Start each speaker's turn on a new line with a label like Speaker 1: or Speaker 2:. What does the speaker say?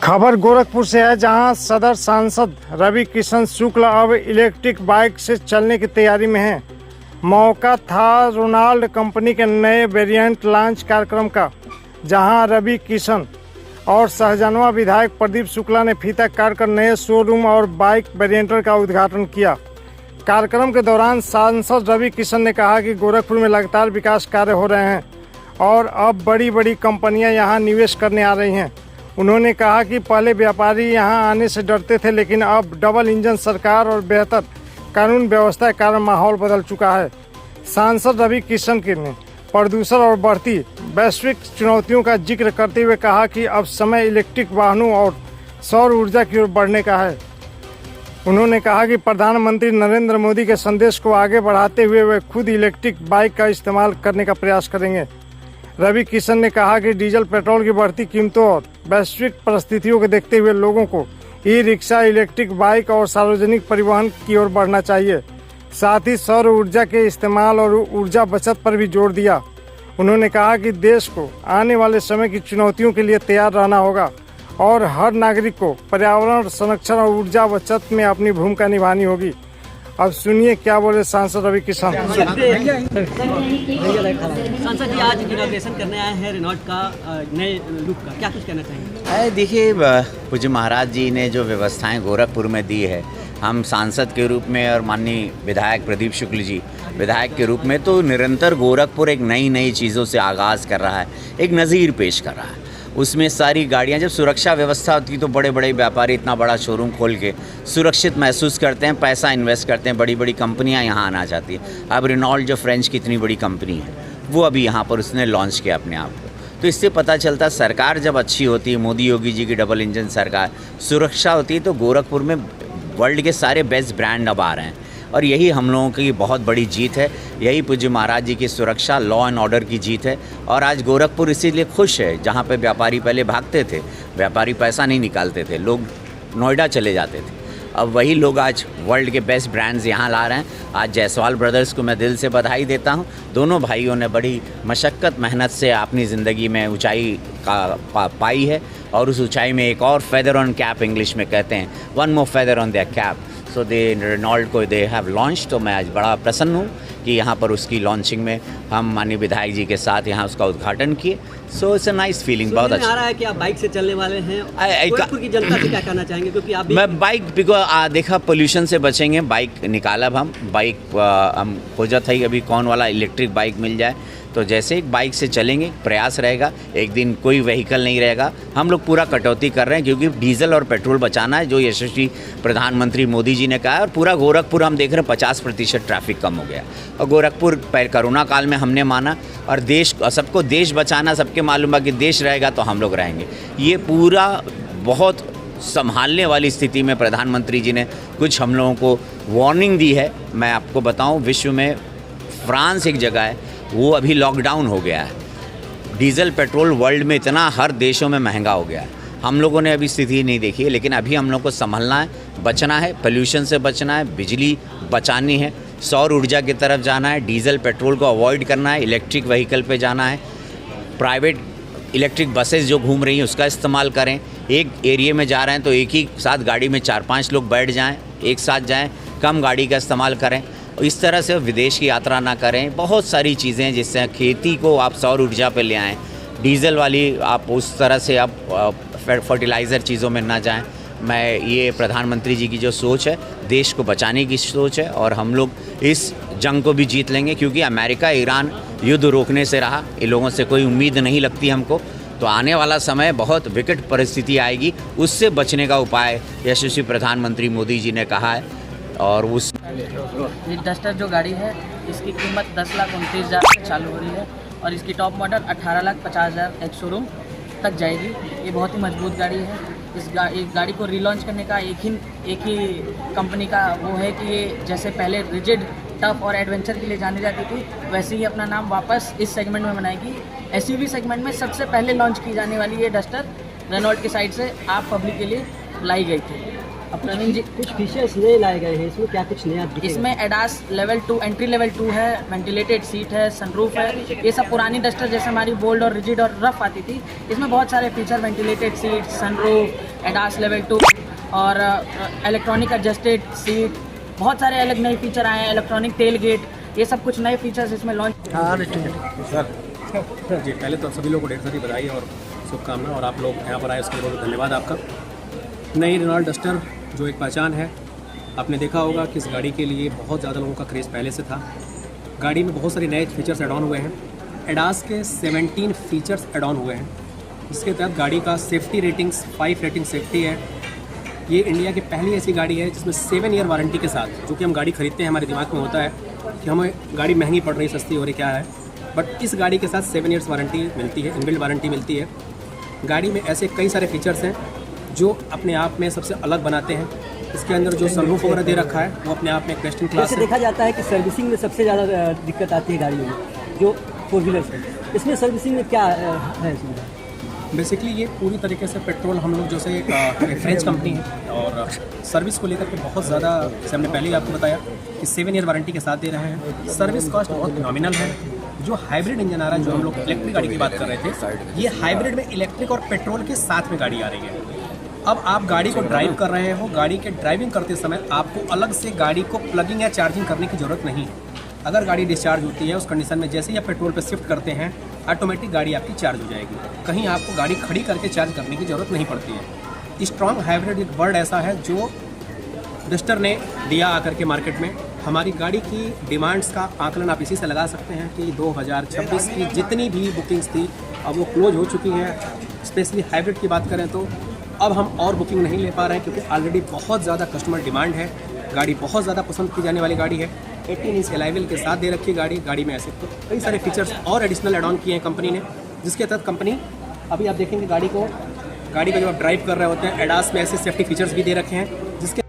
Speaker 1: खबर गोरखपुर से है, जहां सदर सांसद रवि किशन शुक्ल अब इलेक्ट्रिक बाइक से चलने की तैयारी में हैं। मौका था रेनॉल्ट कंपनी के नए वेरिएंट लॉन्च कार्यक्रम का, जहां रवि किशन और सहजनवा विधायक प्रदीप शुक्ला ने फीता काटकर नए शोरूम और बाइक वेरिएंटर का उद्घाटन किया। कार्यक्रम के दौरान सांसद रवि किशन ने कहा कि गोरखपुर में लगातार विकास कार्य हो रहे हैं और अब बड़ी बड़ी कंपनियां यहां निवेश करने आ रही हैं। उन्होंने कहा कि पहले व्यापारी यहां आने से डरते थे, लेकिन अब डबल इंजन सरकार और बेहतर कानून व्यवस्था के कारण माहौल बदल चुका है। सांसद रवि किशन ने प्रदूषण और बढ़ती वैश्विक चुनौतियों का जिक्र करते हुए कहा कि अब समय इलेक्ट्रिक वाहनों और सौर ऊर्जा की ओर बढ़ने का है। उन्होंने कहा कि प्रधानमंत्री नरेंद्र मोदी के संदेश को आगे बढ़ाते हुए वे खुद इलेक्ट्रिक बाइक का इस्तेमाल करने का प्रयास करेंगे। रवि किशन ने कहा कि डीजल पेट्रोल की बढ़ती कीमतों और वैश्विक परिस्थितियों को देखते हुए लोगों को ई रिक्शा, इलेक्ट्रिक बाइक और सार्वजनिक परिवहन की ओर बढ़ना चाहिए। साथ ही सौर ऊर्जा के इस्तेमाल और ऊर्जा बचत पर भी जोर दिया। उन्होंने कहा कि देश को आने वाले समय की चुनौतियों के लिए तैयार रहना होगा और हर नागरिक को पर्यावरण संरक्षण और ऊर्जा बचत में अपनी भूमिका निभानी होगी। अब सुनिए क्या बोले सांसद रवि किशन।
Speaker 2: सांसद जी आज इनॉग्रेशन करने आए हैं रेनॉल्ट का नए लुक का, क्या कुछ कहना चाहेंगे?
Speaker 3: देखिए, पूज्य महाराज जी ने जो व्यवस्थाएं गोरखपुर में दी है, हम सांसद के रूप में और माननीय विधायक प्रदीप शुक्ल जी विधायक के रूप में तो निरंतर गोरखपुर एक नई नई चीज़ों से आगाज़ कर रहा है, एक नज़ीर पेश कर रहा है। उसमें सारी गाड़ियां, जब सुरक्षा व्यवस्था होती तो बड़े बड़े व्यापारी इतना बड़ा शोरूम खोल के सुरक्षित महसूस करते हैं, पैसा इन्वेस्ट करते हैं, बड़ी बड़ी कंपनियां यहां आना चाहती हैं। अब रेनॉल्ट जो फ्रेंच की इतनी बड़ी कंपनी है, वो अभी यहां पर उसने लॉन्च किया अपने आप को। तो इससे पता चलता सरकार जब अच्छी होती है, मोदी योगी जी की डबल इंजन सरकार, सुरक्षा होती है, तो गोरखपुर में वर्ल्ड के सारे बेस्ट ब्रांड अब आ रहे हैं। और यही हम लोगों की बहुत बड़ी जीत है, यही पूज्य महाराज जी की सुरक्षा, लॉ एंड ऑर्डर की जीत है। और आज गोरखपुर इसीलिए खुश है, जहाँ पे व्यापारी पहले भागते थे, व्यापारी पैसा नहीं निकालते थे, लोग नोएडा चले जाते थे, अब वही लोग आज वर्ल्ड के बेस्ट ब्रांड्स यहाँ ला रहे हैं। आज जायसवाल ब्रदर्स को मैं दिल से बधाई देता हूँ। दोनों भाइयों ने बड़ी मशक्क़त मेहनत से अपनी ज़िंदगी में ऊंचाई पाई है, और उस ऊंचाई में एक और फेदर ऑन कैप, इंग्लिश में कहते हैं, one more feather on their cap. So they Renault को दे हैव लॉन्च। तो मैं आज बड़ा प्रसन्न हूँ कि यहाँ पर उसकी लॉन्चिंग में हम माननीय विधायक जी के साथ यहाँ उसका उद्घाटन किए। So it's a nice feeling, बहुत अच्छा।
Speaker 2: आ रहा है कि आप बाइक से चलने वाले हैं, गोरखपुर की जनता से क्या कहना चाहेंगे? क्योंकि आप
Speaker 3: मैं बाइक देखा, पोल्यूशन से बचेंगे, बाइक निकाला हम बाइक हम खोजा था कि अभी कौन वाला इलेक्ट्रिक बाइक मिल जाए, तो जैसे एक बाइक से चलेंगे, प्रयास रहेगा, एक दिन कोई व्हीकल नहीं रहेगा। हम लोग पूरा कटौती कर रहे हैं, क्योंकि डीजल और पेट्रोल बचाना है, जो यशस्वी प्रधानमंत्री मोदी जी ने कहा है। और पूरा गोरखपुर हम देख रहे हैं 50% ट्रैफिक कम हो गया। और गोरखपुर कोरोना काल में हमने माना, और देश, सबको देश बचाना, सबके मालूम है कि देश रहेगा तो हम लोग रहेंगे। ये पूरा बहुत संभालने वाली स्थिति में प्रधानमंत्री जी ने कुछ हम लोगों को वार्निंग दी है। मैं आपको बताऊं, विश्व में फ्रांस एक जगह है, वो अभी लॉकडाउन हो गया है। डीजल पेट्रोल वर्ल्ड में इतना हर देशों में महंगा हो गया है। हम लोगों ने अभी स्थिति नहीं देखी है, लेकिन अभी हम लोग को संभलना है, बचना है, पोल्यूशन से बचना है, बिजली बचानी है, सौर ऊर्जा की तरफ जाना है, डीजल पेट्रोल को अवॉइड करना है, इलेक्ट्रिक व्हीकल पे जाना है, प्राइवेट इलेक्ट्रिक बसेस जो घूम रही हैं उसका इस्तेमाल करें। एक एरिया में जा रहे हैं तो एक ही साथ गाड़ी में 4-5 लोग बैठ जाएं, एक साथ जाएं, कम गाड़ी का इस्तेमाल करें। इस तरह से विदेश की यात्रा ना करें। बहुत सारी चीज़ें, जिससे खेती को आप सौर ऊर्जा पे ले आएँ, डीजल वाली आप उस तरह से आप फर्टिलाइज़र चीज़ों में ना जाएं। मैं ये प्रधानमंत्री जी की जो सोच है, देश को बचाने की सोच है, और हम लोग इस जंग को भी जीत लेंगे, क्योंकि अमेरिका ईरान युद्ध रोकने से रहा, इन लोगों से कोई उम्मीद नहीं लगती हमको। तो आने वाला समय बहुत विकट परिस्थिति आएगी, उससे बचने का उपाय यशस्वी प्रधानमंत्री मोदी जी ने कहा है। और उस
Speaker 4: ये डस्टर जो गाड़ी है, इसकी कीमत 10,29,000 से चालू हो रही है, और इसकी टॉप मॉडल 18,50,000 एक शोरूम तक जाएगी। ये बहुत ही मजबूत गाड़ी है। इस गाड़ी को रीलॉन्च करने का एक ही कंपनी का वो है कि ये जैसे पहले रिजिड, टफ और एडवेंचर के लिए जानी जाती थी, वैसे ही अपना नाम वापस इस सेगमेंट में बनाएगी। एसयूवी सेगमेंट में सबसे पहले लॉन्च की जाने वाली ये डस्टर रेनॉल्ट की साइड से आप पब्लिक के लिए लाई गई थी।
Speaker 2: प्रवीण जी, कुछ फीचर्स नए लाए गए हैं इसमें, क्या कुछ नया?
Speaker 4: इसमें एडास लेवल 2 एंट्री लेवल 2 है, वेंटिलेटेड सीट है, सनरूफ है। ये सब पुरानी डस्टर जैसे हमारी बोल्ड और रिजिड और रफ आती थी, इसमें बहुत सारे feature, ventilated seat, sunroof, ADAS level 2 और इलेक्ट्रॉनिक एडजस्टेड सीट, बहुत सारे अलग नए फीचर आए हैं, इलेक्ट्रॉनिक टेल गेट, ये सब कुछ नए फीचर्स इसमें लॉन्च।
Speaker 5: सर जी, पहले तो सभी लोगों को ढेर सारी बधाई और शुभकामनाएं, और आप लोग यहाँ पर आए उसके लिए बहुत धन्यवाद आपका। नई रेनॉल्ट डस्टर जो एक पहचान है, आपने देखा होगा कि इस गाड़ी के लिए बहुत ज़्यादा लोगों का क्रेज़ पहले से था। गाड़ी में बहुत सारे नए फीचर्स एड ऑन हुए हैं। एडास के 17 फीचर्स एड ऑन हुए हैं। इसके तहत गाड़ी का सेफ्टी रेटिंग्स 5 रेटिंग सेफ्टी है। ये इंडिया की पहली ऐसी गाड़ी है जिसमें 7 ईयर वारंटी के साथ, जो कि हम गाड़ी खरीदते हैं हमारे दिमाग में होता है कि हमें गाड़ी महंगी पड़ रही, सस्ती हो रही, क्या है, बट इस गाड़ी के साथ 7 ईयर्स वारंटी मिलती है, इनबिल्ट वारंटी मिलती है। गाड़ी में ऐसे कई सारे फीचर्स हैं जो अपने आप में सबसे अलग बनाते हैं। इसके अंदर जो सनरूफ वगैरह दे रखा है वो अपने आप में बेस्ट इन क्लास
Speaker 2: जैसे
Speaker 5: है।
Speaker 2: देखा जाता है कि सर्विसिंग में सबसे ज़्यादा दिक्कत आती है गाड़ियों में, जो 4 व्हीलर्स है, इसमें सर्विसिंग में क्या है सुविधा?
Speaker 5: बेसिकली ये पूरी तरीके से पेट्रोल, हम लोग जैसे एक फ्रेंच कंपनी है और सर्विस को लेकर के बहुत ज़्यादा, जैसे हमने पहले ही आपको बताया कि 7 ईयर वारंटी के साथ दे रहे हैं। सर्विस कॉस्ट बहुत नॉमिनल है। जो हाइब्रिड इंजन आ रहा है, जो हम लोग इलेक्ट्रिक गाड़ी की बात कर रहे थे, ये हाइब्रिड में इलेक्ट्रिक और पेट्रोल के साथ में गाड़ी आ रही है। अब आप गाड़ी को ड्राइव कर रहे हो, गाड़ी के ड्राइविंग करते समय आपको अलग से गाड़ी को प्लगिंग या चार्जिंग करने की ज़रूरत नहीं है। अगर गाड़ी डिस्चार्ज होती है उस कंडीशन में, जैसे ही आप पेट्रोल पे शिफ्ट करते हैं, ऑटोमेटिक गाड़ी आपकी चार्ज हो जाएगी। कहीं आपको गाड़ी खड़ी करके चार्ज करने की ज़रूरत नहीं पड़ती है। स्ट्रॉन्ग हाइब्रिड एक वर्ड ऐसा है जो डस्टर ने दिया आकर के मार्केट में। हमारी गाड़ी की डिमांड्स का आकलन आप इसी से लगा सकते हैं कि 2026 की जितनी भी बुकिंग्स थी अब वो क्लोज हो चुकी हैं। स्पेशली हाइब्रिड की बात करें तो अब हम और बुकिंग नहीं ले पा रहे हैं, क्योंकि ऑलरेडी बहुत ज़्यादा कस्टमर डिमांड है। गाड़ी बहुत ज़्यादा पसंद की जाने वाली गाड़ी है। 18 इंच एलाइवल के साथ दे रखी है गाड़ी में ऐसे तो कई सारे फीचर्स और एडिशनल एड ऑन किए हैं कंपनी ने, जिसके तहत कंपनी, अभी आप देखेंगे गाड़ी का जब आप ड्राइव कर रहे होते हैं, एडास में ऐसे सेफ्टी फीचर्स भी दे रखे हैं जिसके